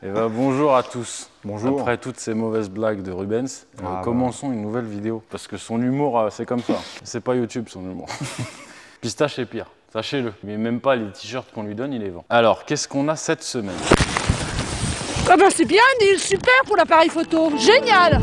Et ben, bonjour à tous. Bonjour. Après toutes ces mauvaises blagues de Rubens, commençons une nouvelle vidéo. Parce que son humour, c'est comme ça. C'est pas YouTube son humour. Pistache est pire, sachez-le. Mais même pas les t-shirts qu'on lui donne, il les vend. Alors, qu'est-ce qu'on a cette semaine? Ah bah c'est bien, Neil, super pour l'appareil photo, génial!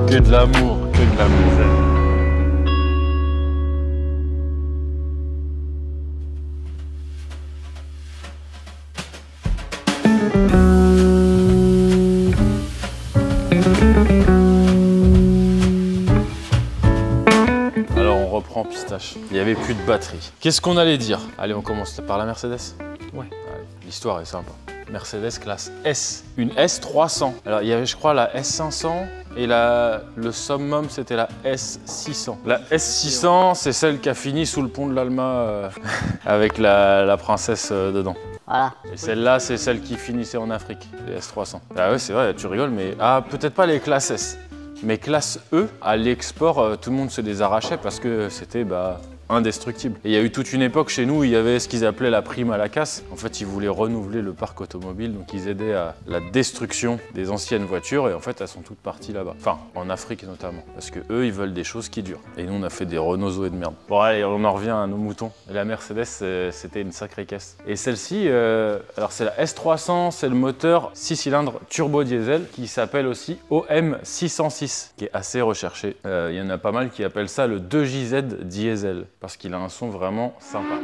Que de l'amour, que de l'amour. Alors on reprend Pistache. Il n'y avait plus de batterie. Qu'est-ce qu'on allait dire? Allez, on commence par la Mercedes. Ouais. L'histoire est sympa. Mercedes classe S. Une S300. Alors il y avait, je crois, la S500 et le summum c'était la S600. La S600 c'est celle qui a fini sous le pont de l'Alma avec la princesse dedans. Voilà. Et celle-là c'est celle qui finissait en Afrique, les S300. Ah ouais c'est vrai, tu rigoles mais... Ah peut-être pas les classes S. Mais classe E, à l'export, tout le monde se les arrachait parce que c'était indestructible. Et il y a eu toute une époque chez nous où il y avait ce qu'ils appelaient la prime à la casse. En fait, ils voulaient renouveler le parc automobile, donc ils aidaient à la destruction des anciennes voitures et en fait, elles sont toutes parties là-bas. Enfin, en Afrique notamment. Parce que eux, ils veulent des choses qui durent. Et nous, on a fait des Renault Zoé de merde. Bon, allez, on en revient à nos moutons. La Mercedes, c'était une sacrée caisse. Et celle-ci, alors c'est la S300, c'est le moteur 6 cylindres turbo diesel qui s'appelle aussi OM606, qui est assez recherché. Il y en a pas mal qui appellent ça le 2JZ diesel. Parce qu'il a un son vraiment sympa.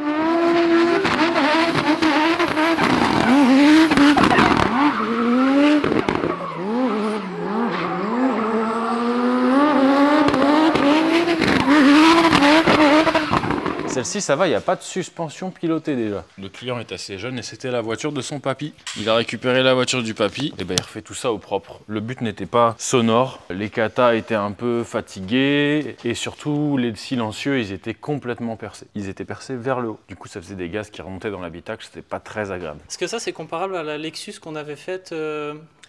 Celle-ci, ça va, il n'y a pas de suspension pilotée déjà. Le client est assez jeune et c'était la voiture de son papy. Il a récupéré la voiture du papy et ben il refait tout ça au propre. Le but n'était pas sonore, les katas étaient un peu fatigués et surtout les silencieux, ils étaient complètement percés. Ils étaient percés vers le haut. Du coup, ça faisait des gaz qui remontaient dans l'habitacle, c'était pas très agréable. Est-ce que ça c'est comparable à la Lexus qu'on avait faite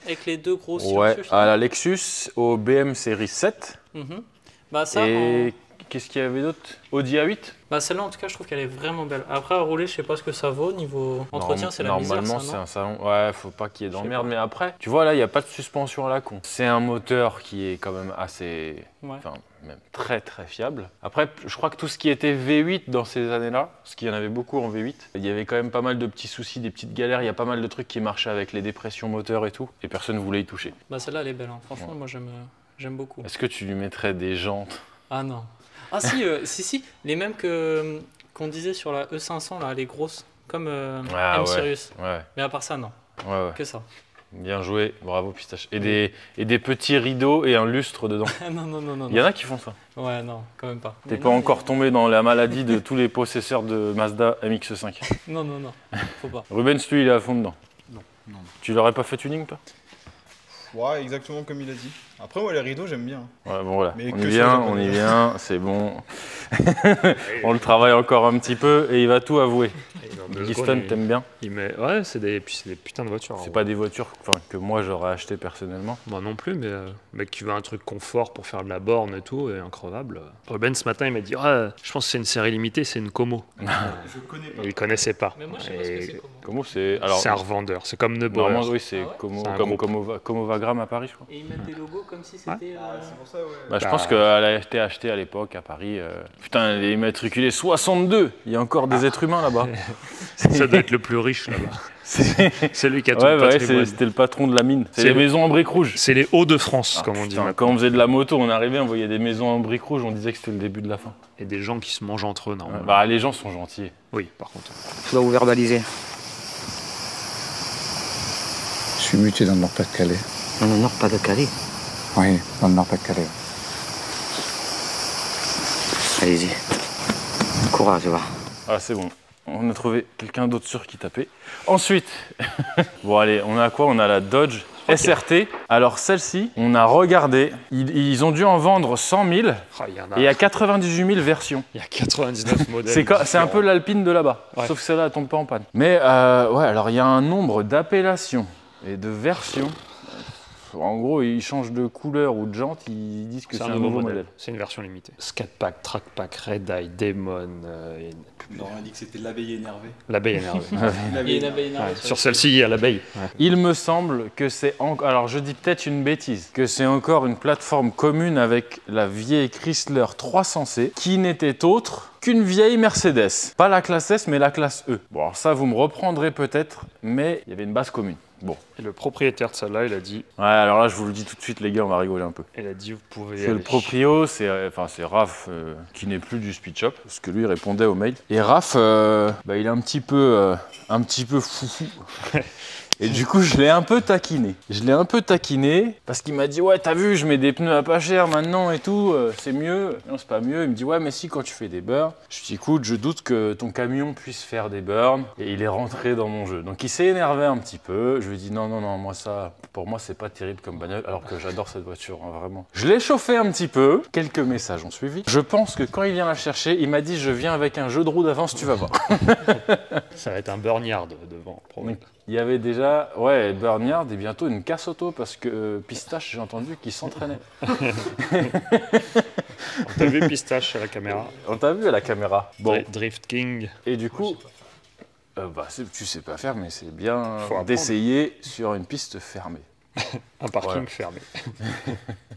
avec les deux gros silencieux? Ouais, à la Lexus, au BM série 7. Bah ça, et qu'est-ce qu'il y avait d'autre? Audi A8. Bah celle-là en tout cas je trouve qu'elle est vraiment belle. Après à rouler je sais pas ce que ça vaut, niveau entretien c'est la misère. Normalement c'est un salon, ouais faut pas qu'il y ait d'emmerde, mais après, tu vois là il n'y a pas de suspension à la con. C'est un moteur qui est quand même assez, enfin même très très fiable. Après je crois que tout ce qui était V8 dans ces années-là, parce qu'il y en avait beaucoup en V8, il y avait quand même pas mal de petits soucis, des petites galères, il y a pas mal de trucs qui marchaient avec les dépressions moteurs et tout, et personne ne voulait y toucher. Bah celle-là elle est belle, hein. Franchement moi j'aime beaucoup. Est-ce que tu lui mettrais des jantes? Ah non. Ah si, si, les mêmes qu'on disait sur la E500, là, les grosses, comme M-Sirius. Ouais. Mais à part ça, non. Ouais. Que ça. Bien joué, bravo Pistache. Et des petits rideaux et un lustre dedans. Non. Il y en a qui font ça. Ouais, non, quand même pas. T'es pas encore tombé dans la maladie de tous les possesseurs de Mazda MX-5. Non, faut pas. Rubens, lui, il est à fond dedans. Non. Tu l'aurais pas fait tuning, toi? Ouais, exactement comme il a dit. Après, moi, les rideaux, j'aime bien. Ouais, bon, voilà. Mais on y vient, c'est bon. On le travaille encore un petit peu et il va tout avouer. Keystone, t'aimes bien? Ouais, c'est des putains de voitures. C'est pas des voitures que moi j'aurais acheté personnellement. Moi non plus, mais mec qui veut un truc confort pour faire de la borne et tout, et increvable. Ruben ce matin il m'a dit je pense que c'est une série limitée, c'est une Como. Je connais pas. Il connaissait pas. Mais moi je sais pas ce que c'est comment. Comment c'est? Alors, c'est un revendeur, c'est comme Neubauer. Normalement oui, c'est comme Vagram à Paris, je crois. Et ils mettent des logos comme si c'était... C'est pour ça, ouais. Bah, je pense qu'elle a été achetée à l'époque à Paris. Putain, elle est immatriculée 62. Il y a encore des êtres humains là-bas. Ça doit être le plus riche là-bas. C'est lui qui a tout le patrimoine. C'était le patron de la mine. C'est les maisons en briques rouges. C'est les Hauts-de-France, comme on dit. Quand on faisait de la moto, on arrivait, on voyait des maisons en briques rouges, on disait que c'était le début de la fin. Et des gens qui se mangent entre eux, normalement. Bah, les gens sont gentils. Oui, par contre. Je dois vous verbaliser. Je suis muté dans le Nord-Pas-de-Calais. Dans le Nord-Pas-de-Calais. Oui, dans le Nord-Pas-de-Calais. Allez-y. Courage, va. Ah, c'est bon. On a trouvé quelqu'un d'autre sur qui taper. Ensuite, bon allez, on a quoi? On a la Dodge. SRT. Alors celle-ci, on a regardé, ils ont dû en vendre 100 000 Ah, il y en a. et il y a 98 000 versions. Il y a 99 modèles. C'est un peu l'Alpine de là-bas, Ouais. sauf que celle-là, elle tombe pas en panne. Mais ouais, alors il y a un nombre d'appellations et de versions. En gros, ils changent de couleur ou de jante, ils disent que c'est un nouveau modèle. C'est une version limitée. Scat Pack, Track Pack, Red Eye, Demon. Laurent a dit que c'était l'abeille énervée. L'abeille énervée. Il y a une abeille énervée. Sur celle-ci, il y a l'abeille. Ouais. Il me semble que c'est alors je dis peut-être une bêtise, que c'est encore une plateforme commune avec la vieille Chrysler 300C qui n'était autre qu'une vieille Mercedes. Pas la classe S, mais la classe E. Bon, alors ça, vous me reprendrez peut-être, mais il y avait une base commune. Bon. Et le propriétaire de celle-là, il a dit. Ouais, alors là, je vous le dis tout de suite, les gars, on va rigoler un peu. Il a dit, vous pouvez. C'est le proprio, c'est Raph qui n'est plus du Speed Shop, parce que lui il répondait aux mails. Et Raph, il est un petit peu foufou. Et du coup, je l'ai un peu taquiné. Parce qu'il m'a dit, ouais, t'as vu, je mets des pneus à pas cher maintenant et tout, c'est mieux. Non, c'est pas mieux. Il me dit, ouais, mais si, quand tu fais des burns. Je lui dis, écoute, je doute que ton camion puisse faire des burns. Et il est rentré dans mon jeu. Donc il s'est énervé un petit peu. Je lui ai dit, non, moi ça, pour moi, c'est pas terrible comme bagnole, alors que j'adore cette voiture, hein, vraiment. Je l'ai chauffé un petit peu. Quelques messages ont suivi. Je pense que quand il vient la chercher, il m'a dit, je viens avec un jeu de roue d'avance, tu vas voir. Ça va être un burnyard devant. Donc, il y avait déjà, ouais, Burnyard et bientôt une casse auto parce que Pistache, j'ai entendu qu'il s'entraînait. On t'a vu Pistache à la caméra. On t'a vu à la caméra. Bon. Drift King. Et du coup, tu sais pas faire, mais c'est bien d'essayer sur une piste fermée. Un parking fermé.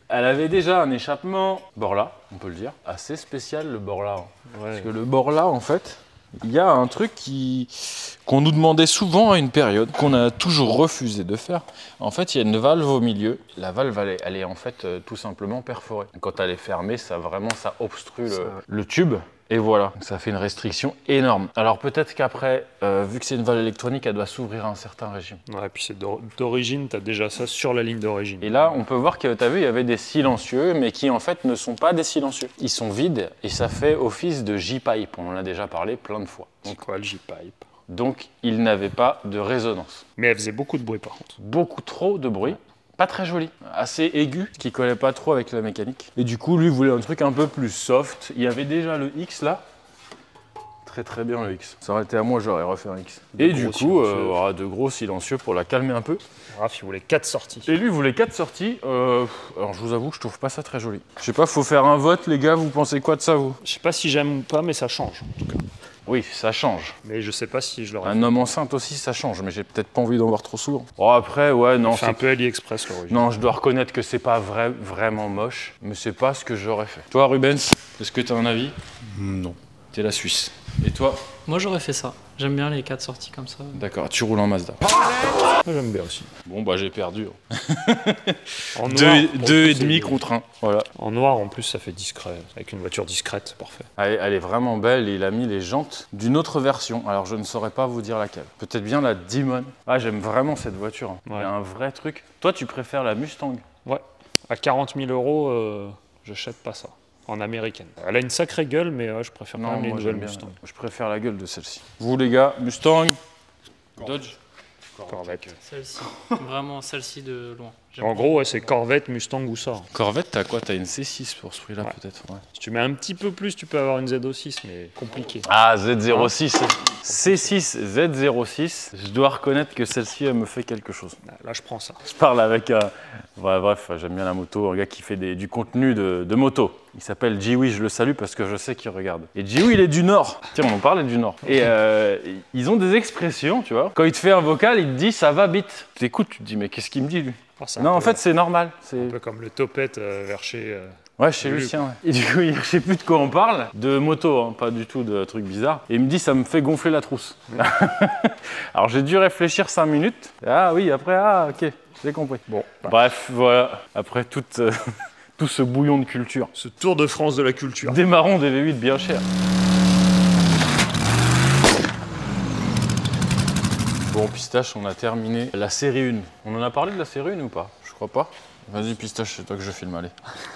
Elle avait déjà un échappement, Borla, on peut le dire, assez spécial le Borla. Hein. Ouais. Parce que le Borla, en fait, il y a un truc qu'on nous demandait souvent à une période, qu'on a toujours refusé de faire. En fait, il y a une valve au milieu. La valve, elle est en fait tout simplement perforée. Quand elle est fermée, ça obstrue le tube. Et voilà, ça fait une restriction énorme. Alors peut-être qu'après, vu que c'est une valve électronique, elle doit s'ouvrir à un certain régime. Ouais, puis c'est d'origine, t'as déjà ça sur la ligne d'origine. Et là, on peut voir que, t'as vu, il y avait des silencieux, mais qui en fait ne sont pas des silencieux. Ils sont vides et ça fait office de J-pipe. On en a déjà parlé plein de fois. C'est quoi le J-pipe? Donc, ils n'avaient pas de résonance. Mais elle faisait beaucoup de bruit par contre. Beaucoup trop de bruit. Pas très joli, assez aigu, qui collait pas trop avec la mécanique. Et du coup, lui voulait un truc un peu plus soft. Il y avait déjà le X là. Très bien le X. Ça aurait été à moi, j'aurais refait un X. Et du coup, de gros silencieux pour la calmer un peu. Raph, il voulait 4 sorties. Et lui voulait 4 sorties. Alors je vous avoue que je trouve pas ça très joli. Je sais pas, faut faire un vote les gars, vous pensez quoi de ça vous? Je sais pas si j'aime ou pas, mais ça change en tout cas. Oui, ça change. Mais je sais pas si je l'aurais. Un homme enceinte aussi, ça change, mais j'ai peut-être pas envie d'en voir trop souvent. Oh, après, ouais, non. C'est un peu AliExpress l'origine. Non, je dois reconnaître que c'est pas vraiment moche, mais c'est pas ce que j'aurais fait. Toi, Rubens, est-ce que t'as un avis? Non. T'es la Suisse. Et toi? Moi j'aurais fait ça. J'aime bien les 4 sorties comme ça. D'accord, tu roules en Mazda. Moi j'aime bien aussi. Bon, bah j'ai perdu. En noir, 2,5 contre 1. Voilà. En noir en plus, ça fait discret. Avec une voiture discrète, c'est parfait. Elle est vraiment belle et il a mis les jantes d'une autre version. Alors je ne saurais pas vous dire laquelle. Peut-être bien la Demon. Ah, j'aime vraiment cette voiture. Hein. Ouais. Il y a un vrai truc. Toi, tu préfères la Mustang? Ouais. À 40 000 €, j'achète pas ça. En américaine. Elle a une sacrée gueule, mais je préfère quand même les nouvelles Mustang. Je préfère la gueule de celle-ci. Vous les gars, Mustang, Dodge, Corvette. Celle-ci. Vraiment celle-ci de loin. En gros, ouais, c'est Corvette, Mustang ou ça. Corvette, t'as quoi? T'as une C6 pour ce prix-là, Ouais. peut-être? Ouais. Si tu mets un petit peu plus, tu peux avoir une Z06, mais compliqué. Ah, Z06. C6, Z06. Je dois reconnaître que celle-ci, elle me fait quelque chose. Là, je prends ça. Je parle avec un... Ouais, bref, j'aime bien la moto, un gars qui fait du contenu de moto. Il s'appelle Jiwi, je le salue parce que je sais qu'il regarde. Et Jiwi, il est du Nord. Tiens, on en parlait du Nord. Et ils ont des expressions, tu vois. Quand il te fait un vocal, il te dit « ça va vite ». Tu écoutes, tu te dis « mais qu'est-ce qu'il me dit, lui ?» Non, en fait, c'est normal. Un peu comme le topette vers chez... Ouais, chez Lucien. Ouais. Et du coup, je sais plus de quoi on parle. De moto, hein, pas du tout de trucs bizarres. Et il me dit, ça me fait gonfler la trousse. Alors j'ai dû réfléchir 5 minutes. Ah oui, après, ah ok, j'ai compris. Bon, bref, voilà. Après tout ce bouillon de culture. Ce tour de France de la culture. Démarrons des V8 bien chers. Bon, Pistache, on a terminé la série 1. On en a parlé de la série 1 ou pas? Je crois pas. Vas-y Pistache, c'est toi que je filme, allez.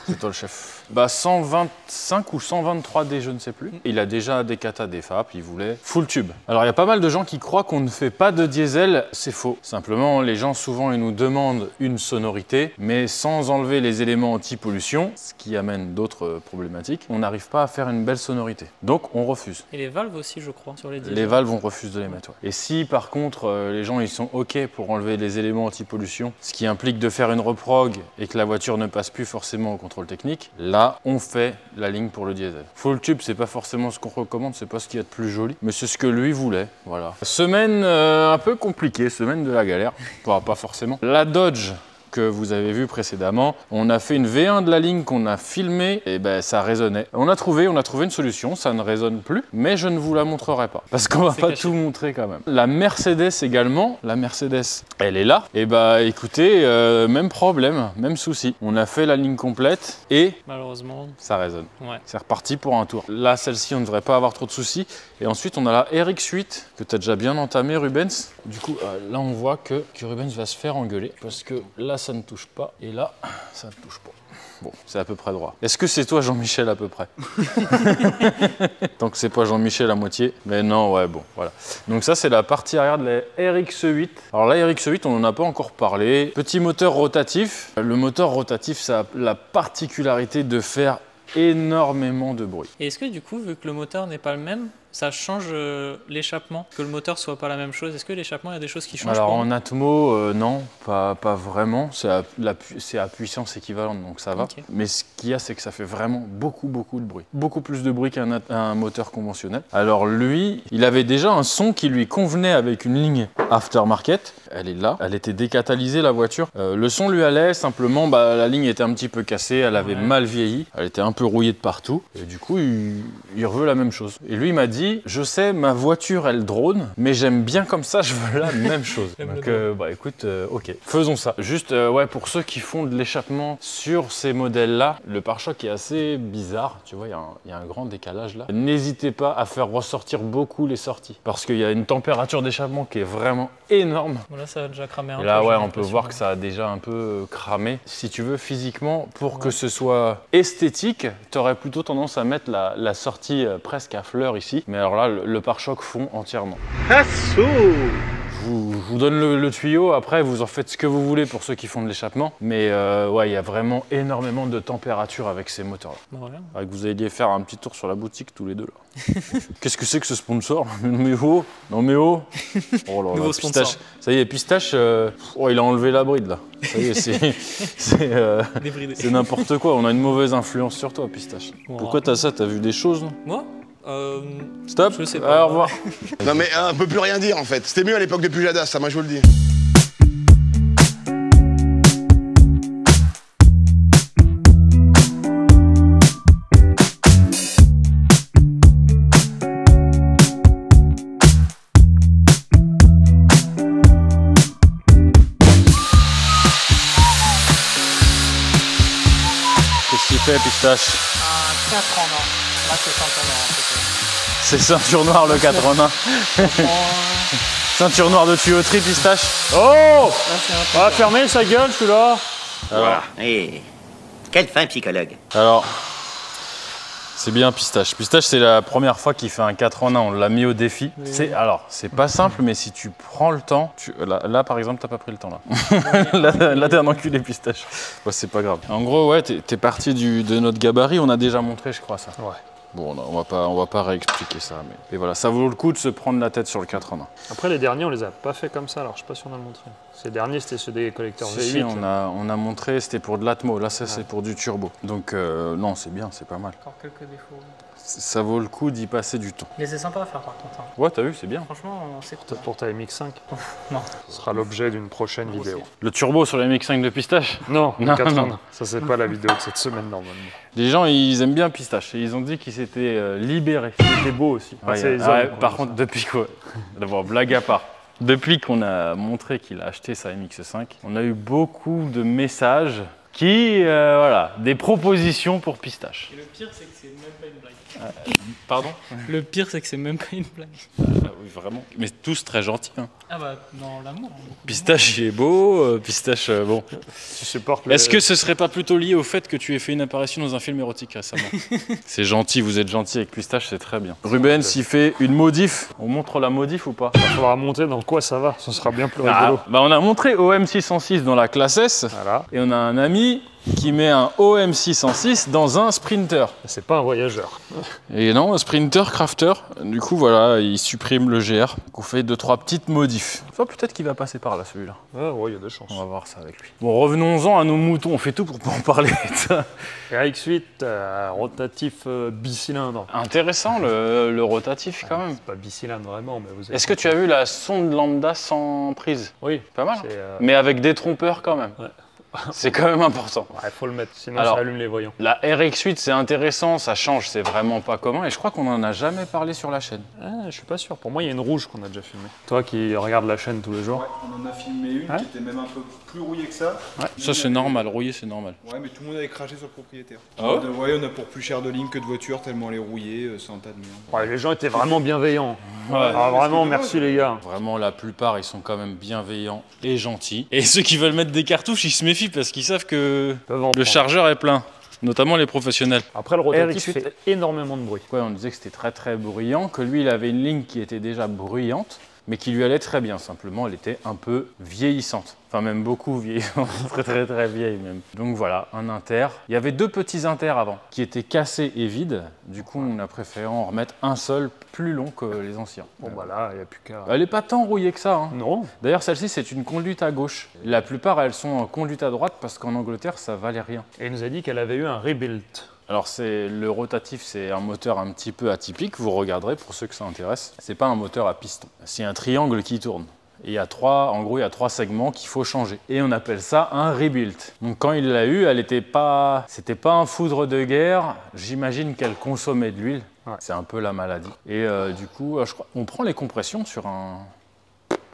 C'est toi le chef. Bah 125 ou 123D, je ne sais plus. Il a déjà des kata, des FAP, il voulait full tube. Alors il y a pas mal de gens qui croient qu'on ne fait pas de diesel, c'est faux. Simplement, les gens souvent ils nous demandent une sonorité, mais sans enlever les éléments anti-pollution, ce qui amène d'autres problématiques, on n'arrive pas à faire une belle sonorité. Donc on refuse. Et les valves aussi, je crois, sur les diesels. Les valves, on refuse de les mettre. Ouais. Et si par contre les gens ils sont ok pour enlever les éléments anti-pollution, ce qui implique de faire une reprog et que la voiture ne passe plus forcément au contrôle technique, là on fait la ligne pour le diesel. Full tube, c'est pas forcément ce qu'on recommande, c'est pas ce qu'il y a de plus joli, mais c'est ce que lui voulait. Voilà. Semaine un peu compliquée, semaine de la galère, pas forcément. La Dodge que vous avez vu précédemment, on a fait une V1 de la ligne qu'on a filmée et ben ça résonnait. On a trouvé une solution, ça ne résonne plus, mais je ne vous la montrerai pas parce qu'on va pas tout montrer quand même. La Mercedes également, la Mercedes, elle est là. Et bah écoutez, même problème, même souci. On a fait la ligne complète et malheureusement ça résonne. Ouais. C'est reparti pour un tour. Là, celle-ci, on ne devrait pas avoir trop de soucis. Et ensuite, on a la RX8 que tu as déjà bien entamée, Rubens. Du coup, là, on voit que Rubens va se faire engueuler parce que là, ça ne touche pas et là, ça ne touche pas. Bon, c'est à peu près droit. Est-ce que c'est toi, Jean-Michel, à peu près? Tant que c'est pas Jean-Michel à moitié. Mais non, ouais, bon, voilà. Donc ça, c'est la partie arrière de la RX8. Alors la RX8, on n'en a pas encore parlé. Petit moteur rotatif. Le moteur rotatif, ça a la particularité de faire énormément de bruit. Et est-ce que du coup, vu que le moteur n'est pas le même, ça change l'échappement, que le moteur soit pas la même chose? Est-ce que l'échappement, il y a des choses qui changent? Alors en Atmo, non, pas vraiment. C'est à puissance équivalente, donc ça va. Okay. Mais ce qu'il y a, c'est que ça fait vraiment beaucoup de bruit. Beaucoup plus de bruit qu'un moteur conventionnel. Alors lui, il avait déjà un son qui lui convenait avec une ligne aftermarket. Elle est là, elle était décatalysée la voiture. Le son lui allait, simplement la ligne était un petit peu cassée, elle avait mal vieilli, elle était un peu rouillée de partout. Et du coup, il veut la même chose. Et lui, il m'a dit, je sais, ma voiture elle drone, mais j'aime bien comme ça, je veux la même chose. Donc écoute, ok, faisons ça. Juste ouais, pour ceux qui font de l'échappement sur ces modèles-là, le pare-choc est assez bizarre, tu vois, il y a un grand décalage là. N'hésitez pas à faire ressortir beaucoup les sorties, parce qu'il y a une température d'échappement qui est vraiment énorme. Bon, là, ça a déjà cramé un peu. Et là, ouais, on peut voir que ça a déjà un peu cramé. Si tu veux, physiquement, pour que ce soit esthétique, tu aurais plutôt tendance à mettre la sortie presque à fleur ici. Mais alors là, le pare-choc fond entièrement. Je vous donne le tuyau, après vous en faites ce que vous voulez pour ceux qui font de l'échappement. Mais ouais, il y a vraiment énormément de température avec ces moteurs-là. Ouais. Vous alliez faire un petit tour sur la boutique tous les deux là. Qu'est-ce que c'est que ce sponsor? Non mais oh là là, Pistache. Ça y est, Pistache, oh, il a enlevé la bride là. Ça y est, c'est n'importe quoi. On a une mauvaise influence sur toi, Pistache. Wow. Pourquoi t'as ça? T'as vu des choses? Moi Stop. Je sais pas. Au revoir. Non mais on peut plus rien dire en fait. C'était mieux à l'époque de Pujadas, ça, moi je vous le dis. Qu'est-ce qu'il fait, Pistache? 4 en 1. Là, c'est ceinture noire. C'est ceinture noire le 4 en 1. Ceinture noire de tuyauterie, Pistache. Oh! Ah, fermez sa gueule, je suis là. Voilà. Et quelle fin psychologue. Alors, c'est bien Pistache. Pistache, c'est la première fois qu'il fait un 4 en 1. On l'a mis au défi. Oui. Alors, c'est pas simple, mais si tu prends le temps... Là, par exemple, t'as pas pris le temps, là. Là, t'es un enculé, Pistache. Ouais, c'est pas grave. En gros, ouais, t'es parti de notre gabarit. On a déjà montré, je crois, ça. Ouais. Bon, on va pas réexpliquer ça, mais et voilà, ça vaut le coup de se prendre la tête sur le 4 en 1. Après, les derniers, on les a pas fait comme ça, alors je sais pas si on a montré. Ces derniers, c'était ceux des collecteurs V8. Si, on a montré, c'était pour de l'Atmo, là, ça, c'est pour du turbo. Donc, non, c'est bien, c'est pas mal. Encore quelques défauts. Ça vaut le coup d'y passer du temps. Mais c'est sympa à faire, par contre. Ouais, t'as vu, c'est bien. Franchement, c'est cool. Peut-être pour ta MX5. Non. Ce sera l'objet d'une prochaine vidéo. Le turbo sur la MX5 de Pistache? Non, non. Ça, c'est pas la vidéo de cette semaine, normalement. Les gens, ils aiment bien Pistache et ils ont dit qu'ils s'étaient libérés. C'était beau aussi. Par contre, depuis quoi? D'abord, blague à part. Depuis qu'on a montré qu'il a acheté sa MX5, on a eu beaucoup de messages qui, voilà, des propositions pour Pistache. Et le pire, c'est que c'est même pas une blague. Pardon? Le pire, c'est que c'est même pas une blague. Oui, vraiment. Mais tous très gentils. Hein. Ah bah, dans l'amour. Pistache, il est beau. Pistache, bon. Tu supportes Est-ce que ce serait pas plutôt lié au fait que tu aies fait une apparition dans un film érotique récemment? C'est gentil, vous êtes gentil avec Pistache, c'est très bien. Rubens, il fait une modif. On montre la modif ou pas? Il faudra monter dans quoi ça va, ce sera bien plus rigolo. Bah on a montré OM606 dans la classe S. Voilà. Et on a un ami qui met un OM606 dans un Sprinter. C'est pas un voyageur. Et non, un Sprinter Crafter. Du coup, voilà, il supprime le GR. On fait 2-3 petites modifs. Enfin, peut-être qu'il va passer par là, celui-là. Ah ouais, il y a des chances. On va voir ça avec lui. Bon, revenons-en à nos moutons. On fait tout pour pas en parler de ça. RX8, rotatif bicylindre. Intéressant, le rotatif, quand même. C'est pas bicylindre, vraiment, mais vous avez... Est-ce que tu as vu la sonde lambda sans prise? Oui. Pas mal. Mais avec des trompeurs, quand même. Ouais. C'est quand même important. Ouais, faut le mettre, sinon Alors, ça allume les voyants. La RX8, c'est intéressant, ça change, c'est vraiment pas commun. Et je crois qu'on en a jamais parlé sur la chaîne. Ah, je suis pas sûr. Pour moi, il y a une rouge qu'on a déjà filmée. Toi qui regardes la chaîne tous les jours. Ouais, on en a filmé une qui était même un peu plus rouillée que ça. Ouais. Ça, c'est normal, rouillé, c'est normal. Ouais, mais tout le monde avait craché sur le propriétaire. Ah ouais? Ouais, on a pour plus cher de ligne que de voiture, tellement elle est rouillée, c'est un tas de merde. Ouais, les gens étaient vraiment bienveillants. Ouais. Ah, vraiment, merci les gars. Vraiment, la plupart, ils sont quand même bienveillants et gentils. Et ceux qui veulent mettre des cartouches, ils se méfient parce qu'ils savent que le chargeur est plein. Notamment les professionnels. Après, le rotatif fait énormément de bruit. Ouais, on disait que c'était très très bruyant, que lui, il avait une ligne qui était déjà bruyante, mais qui lui allait très bien. Simplement, elle était un peu vieillissante. Enfin, même beaucoup vieillissante. Très très très vieille même. Donc voilà, un inter. Il y avait 2 petits inters avant, qui étaient cassés et vides. Du coup, on a préféré en remettre un seul, plus long que les anciens. Bon bah là, il n'y a plus qu'à... Elle n'est pas tant rouillée que ça. Hein. Non. D'ailleurs, celle-ci, c'est une conduite à gauche. La plupart, elles sont en conduite à droite parce qu'en Angleterre, ça valait rien. Et il nous a dit qu'elle avait eu un rebuild. Alors le rotatif, c'est un moteur un petit peu atypique, vous regarderez pour ceux que ça intéresse. C'est pas un moteur à piston, c'est un triangle qui tourne. Et il y a 3 segments qu'il faut changer. Et on appelle ça un rebuild. Donc quand il l'a eu, c'était pas un foudre de guerre. J'imagine qu'elle consommait de l'huile. Ouais. C'est un peu la maladie. Et du coup, on prend les compressions sur un...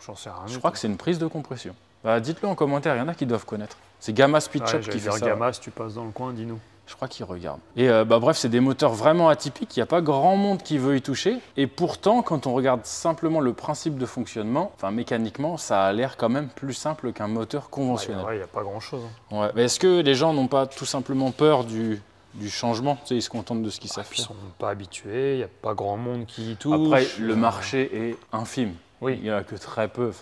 J'en sais rien. Je crois que c'est une prise de compression. Bah, dites-le en commentaire, il y en a qui doivent connaître. C'est Gamma Speed Shop qui fait ça. Gamma, si tu passes dans le coin, dis-nous. Je crois qu'ils regardent. Et bref, c'est des moteurs vraiment atypiques, il n'y a pas grand monde qui veut y toucher. Et pourtant, quand on regarde simplement le principe de fonctionnement, enfin mécaniquement, ça a l'air quand même plus simple qu'un moteur conventionnel. Ouais, il n'y a pas grand-chose. Hein. Ouais. Mais est-ce que les gens n'ont pas tout simplement peur du changement? Tu sais, ils se contentent de ce qu'ils savent faire. Ils ne sont pas habitués, il n'y a pas grand monde qui y touche. Après, le marché est infime. Oui. Il n'y en a que très peu.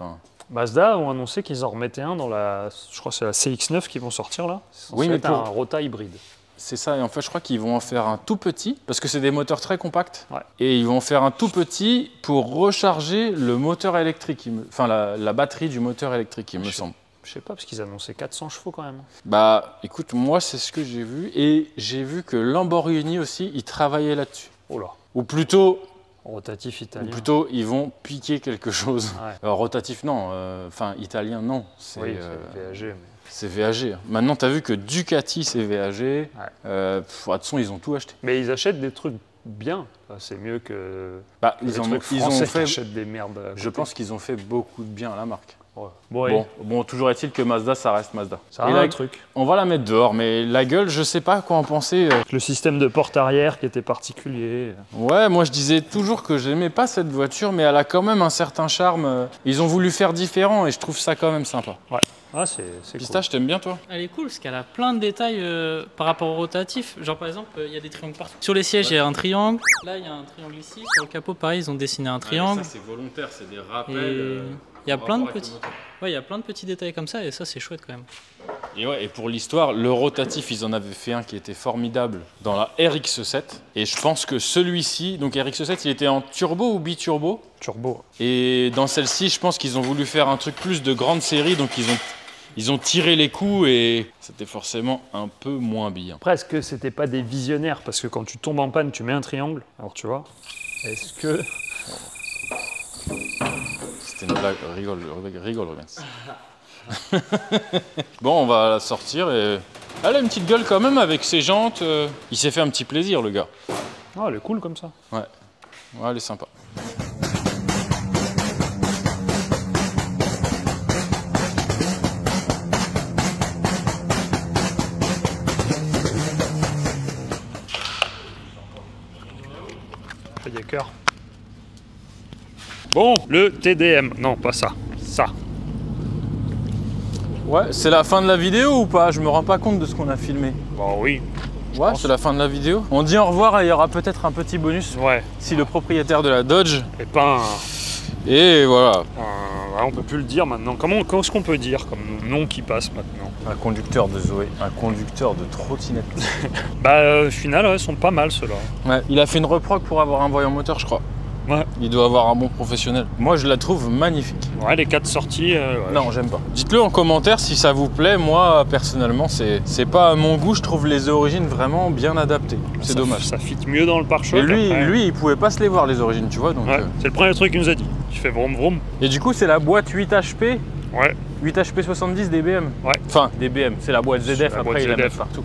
Mazda ont annoncé qu'ils en remettaient un dans la... Je crois que c'est la CX-9 qui vont sortir là. Oui, mais c'est un rota hybride. C'est ça, et en fait je crois qu'ils vont en faire un tout petit, parce que c'est des moteurs très compacts, ouais. Et ils vont en faire un tout petit pour recharger le moteur électrique, enfin la batterie du moteur électrique, il me semble. Je sais pas, parce qu'ils annonçaient 400 chevaux quand même. Bah écoute, moi c'est ce que j'ai vu, et j'ai vu que Lamborghini aussi, ils travaillaient là-dessus. Oh là. Ou plutôt... Rotatif italien. Ou plutôt, ils vont piquer quelque chose. Ouais. Rotatif, non. Enfin, italien, non. Oui, c'est VAG. Mais... C'est VAG. Maintenant, tu as vu que Ducati, c'est VAG. Ouais. De toute façon, ils ont tout acheté. Mais ils achètent des trucs bien. C'est mieux que ils ont fait des merdes. Je pense qu'ils ont fait beaucoup de bien à la marque. Ouais. Bon, toujours est-il que Mazda, ça reste Mazda. Ça a un truc. On va la mettre dehors, mais la gueule, je sais pas quoi en penser. Le système de porte arrière qui était particulier. Ouais, moi je disais toujours que j'aimais pas cette voiture, mais elle a quand même un certain charme. Ils ont voulu faire différent et je trouve ça quand même sympa. Ouais. Ah, c'est Pistache, t'aimes bien toi? Elle est cool parce qu'elle a plein de détails par rapport au rotatif. Genre par exemple, il y a des triangles partout. Sur les sièges, il y a un triangle. Là, il y a un triangle ici. Sur le capot, pareil, ils ont dessiné un triangle. Ça, c'est volontaire, c'est des rappels. Il y a plein de petits. Ouais, il y a plein de petits détails comme ça et ça, c'est chouette quand même. Et pour l'histoire, le rotatif, ils en avaient fait un qui était formidable dans la RX7. Et je pense que celui-ci, donc RX7, il était en turbo ou biturbo? Turbo. Et dans celle-ci, je pense qu'ils ont voulu faire un truc plus de grande série, donc ils ont tiré les coups et c'était forcément un peu moins bien. Presque, c'était pas des visionnaires parce que quand tu tombes en panne, tu mets un triangle. Alors tu vois, est-ce que... C'était une blague, rigole, Rubens. Bon, on va la sortir et... Elle a une petite gueule quand même avec ses jantes. Il s'est fait un petit plaisir, le gars. Ah, elle est cool comme ça. Ouais, elle est sympa. Bon, le TDM. Non, pas ça. Ça. Ouais, c'est la fin de la vidéo ou pas? Je me rends pas compte de ce qu'on a filmé. Bon, oui. Ouais, c'est la fin de la vidéo. On dit au revoir et il y aura peut-être un petit bonus. Ouais. Si le propriétaire de la Dodge. Et pas Et voilà. on peut plus le dire maintenant. Qu'est-ce qu'on peut dire comme nom qui passe maintenant? Un conducteur de Zoé, un conducteur de trottinette. Bah, au final, ouais, sont pas mal ceux-là. Ouais, il a fait une reproque pour avoir un voyant moteur, je crois. Ouais. Il doit avoir un bon professionnel. Moi, je la trouve magnifique. Ouais, les 4 sorties. Ouais, non, j'aime pas. Dites-le en commentaire si ça vous plaît. Moi, personnellement, c'est pas à mon goût. Je trouve les origines vraiment bien adaptées. C'est dommage. Ça fit mieux dans le pare-choc. Et lui, il pouvait pas se les voir, les origines, tu vois. Donc, ouais, c'est le premier truc qu'il nous a dit. Tu fais vroom vroom. Et du coup, c'est la boîte 8 HP. Ouais. 8 HP 70 DBM. Ouais. Enfin, DBM, c'est la boîte ZF. La après, boîte il la met ZF. partout.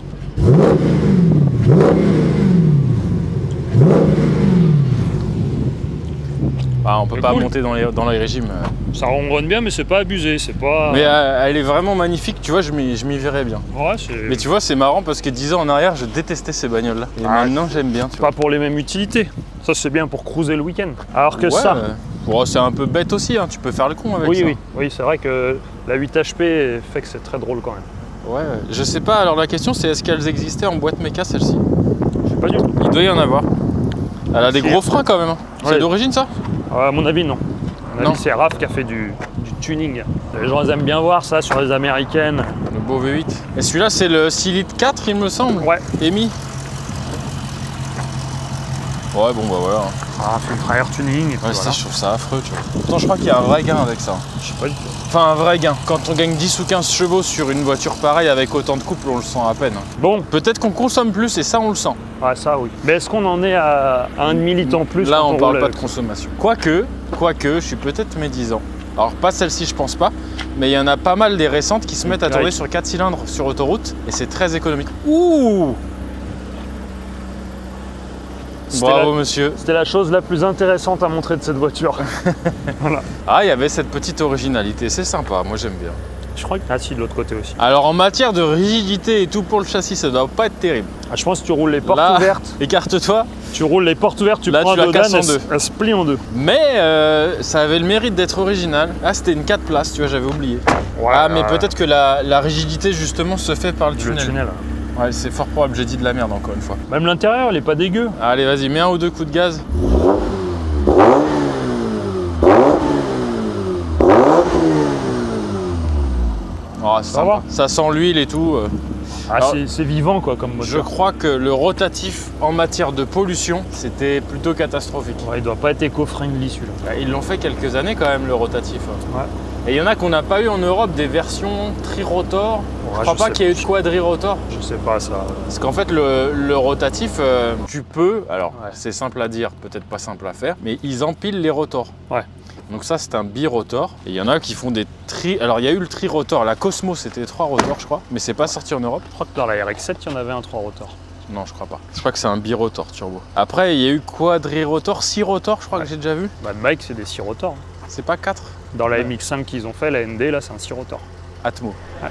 Bah, on peut pas monter dans les régimes. Ça ronronne bien, mais c'est pas abusé, c'est pas... Mais elle est vraiment magnifique, tu vois, je m'y verrais bien. Ouais, c'est... Mais tu vois, c'est marrant parce que 10 ans en arrière, je détestais ces bagnoles-là. Et maintenant, j'aime bien, tu vois. Pas pour les mêmes utilités. Ça, c'est bien pour cruiser le week-end. Alors que ouais, ça... Bon, c'est un peu bête aussi, hein. Tu peux faire le con avec ça. Oui, c'est vrai que la 8 HP fait que c'est très drôle quand même. Ouais, je sais pas, alors la question c'est est-ce qu'elles existaient en boîte méca, celle-ci? Je sais pas du tout. Il doit y en avoir. Elle a des gros freins quand même. Hein. Ouais. C'est d'origine ça? À mon avis, non. À mon avis, c'est Raph qui a fait du tuning. Les gens ils aiment bien voir ça sur les américaines. Le beau V8. Et celui-là, c'est le 6 litres 4, il me semble? Ouais. EMI. Ouais, bon bah voilà. Ah, filtre air tuning. Et ouais, voilà. je trouve ça affreux, tu vois. Pourtant, je crois qu'il y a un vrai gain avec ça. Je sais pas du tout. Enfin, un vrai gain. Quand on gagne 10 ou 15 chevaux sur une voiture pareille avec autant de couple, on le sent à peine. Bon. Peut-être qu'on consomme plus et ça, on le sent. Ouais, ça, oui. Mais est-ce qu'on en est à un demi-litre en plus? Là, on parle pas de consommation. Quoique, je suis peut-être médisant. Alors, pas celle-ci, je pense pas. Mais il y en a pas mal des récentes qui se mettent à tourner sur 4 cylindres sur autoroute. Et c'est très économique. Ouh! Bravo monsieur. C'était la chose la plus intéressante à montrer de cette voiture. Voilà. Ah, il y avait cette petite originalité, c'est sympa, moi j'aime bien. Je crois que... Ah si, de l'autre côté aussi. Alors en matière de rigidité et tout pour le châssis, ça doit pas être terrible. Ah, je pense que tu roules les portes là, ouvertes. Écarte-toi. Tu roules les portes ouvertes, tu prends un Dodan, elle se plie en deux. Mais ça avait le mérite d'être original. Ah, c'était une 4 places, tu vois, j'avais oublié. Ouais, ah, mais peut-être que la rigidité justement se fait par le tunnel. Le tunnel. Ouais, c'est fort probable, j'ai dit de la merde encore une fois. Même l'intérieur, il est pas dégueu. Allez, vas-y, mets un ou deux coups de gaz. Oh, c'est sympa. Ça sent l'huile et tout. Ah, c'est vivant quoi comme moteur. Je crois que le rotatif en matière de pollution, c'était plutôt catastrophique. Ouais, il doit pas être éco-friendly celui-là. Ils l'ont fait quelques années quand même le rotatif. Ouais. Et il y en a qu'on n'a pas eu en Europe des versions tri-rotor. Ouais, je crois pas qu'il y ait eu de quadri-rotor. Je sais pas ça. Parce qu'en fait le rotatif, tu peux, alors c'est simple à dire, peut-être pas simple à faire, mais ils empilent les rotors. Ouais. Donc ça c'est un birotor. Et il y en a qui font des tri. Alors il y a eu le tri-rotor, la Cosmo c'était 3 rotors je crois, mais c'est pas sorti en Europe. Je crois que dans la RX-7 il y en avait un 3 rotors. Non, je crois pas. Je crois que c'est un birotor turbo. Après, il y a eu quadri-rotor, 6 rotors, je crois que j'ai déjà vu. Bah, le bike, c'est des 6 rotors. C'est pas 4? Dans la MX5 qu'ils ont fait, la ND, là, c'est un 6 rotors. Atmo. Ouais.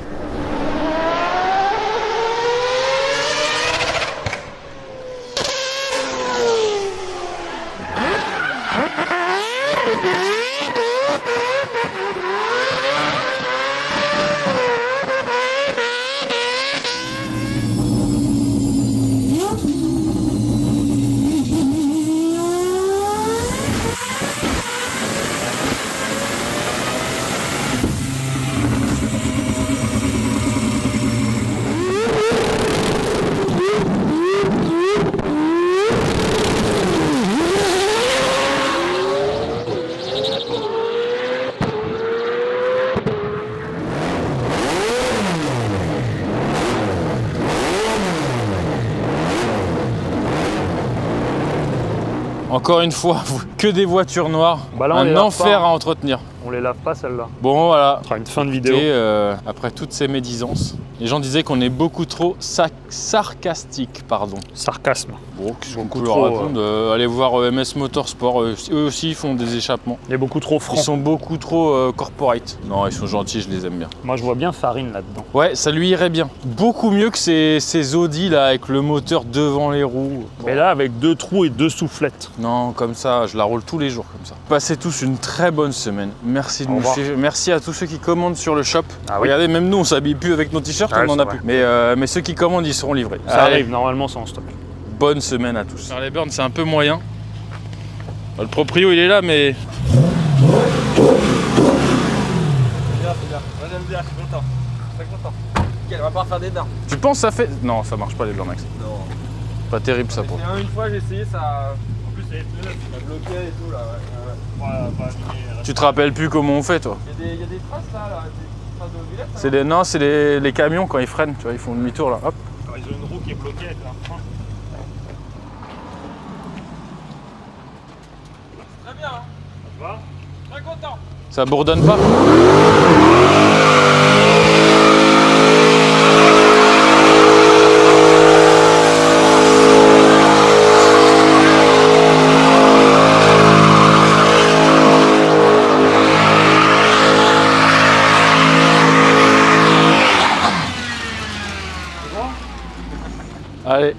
Encore une fois, que des voitures noires, bah là, un enfer à entretenir. On les lave pas celles-là. Bon voilà. Ce sera une fin de vidéo. Et après toutes ces médisances, les gens disaient qu'on est beaucoup trop sarcastique, pardon. Sarcasme. Bon, qu'est-ce qu'on Beaucoup peut leur trop, répondre Allez voir MS Motorsport, eux aussi ils font des échappements. Il est beaucoup trop Ils franc. sont beaucoup trop corporate. Non, ils sont gentils, je les aime bien. Moi je vois bien Farine là-dedans. Ouais, ça lui irait bien. Beaucoup mieux que ces Audi là avec le moteur devant les roues. Mais là avec 2 trous et 2 soufflettes. Non, comme ça, je la roule tous les jours comme ça. Passez tous une très bonne semaine. Merci de nous suivre. Merci à tous ceux qui commandent sur le shop. Ah oui. Regardez, même nous on s'habille plus avec nos t-shirts, Ouais, on en a c'est plus. Mais ceux qui commandent, ils seront livrés. Ça Allez. arrive, normalement c'est en stock. Bonne semaine à tous. Charlie Burn, c'est un peu moyen. Le proprio, il est là, mais... C'est bien. Moi j'aime bien, je suis content. Très content. Nickel, on va pas refaire des dards. Tu penses ça fait... Non, ça marche pas les Burnax. Non. Pas terrible ça pour. Une fois j'ai essayé ça. En plus les pneus ça bloquait et tout là. Tu te rappelles plus comment on fait toi? Il y a des traces là, des traces de villette. C'est les... Non, c'est les camions quand ils freinent, tu vois, ils font demi-tour là, hop. Alors, ils ont une roue qui est bloquée avec leur frein. Très bien, hein. Ça va? Très content. Ça bourdonne pas? Allez,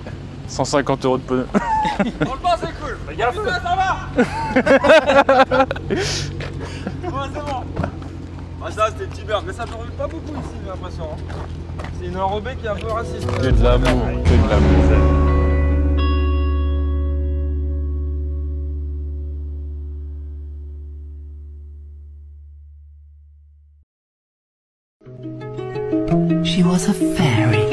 150 € de pneus. Franchement c'est cool. Regarde ça va. Ouais, c'est bon. Bah ça c'était petit beurre, mais ça ne roule pas beaucoup ici j'ai l'impression. Hein. C'est une enrobée qui est un peu raciste. Que de l'amour, que de l'amour. She was a fairy.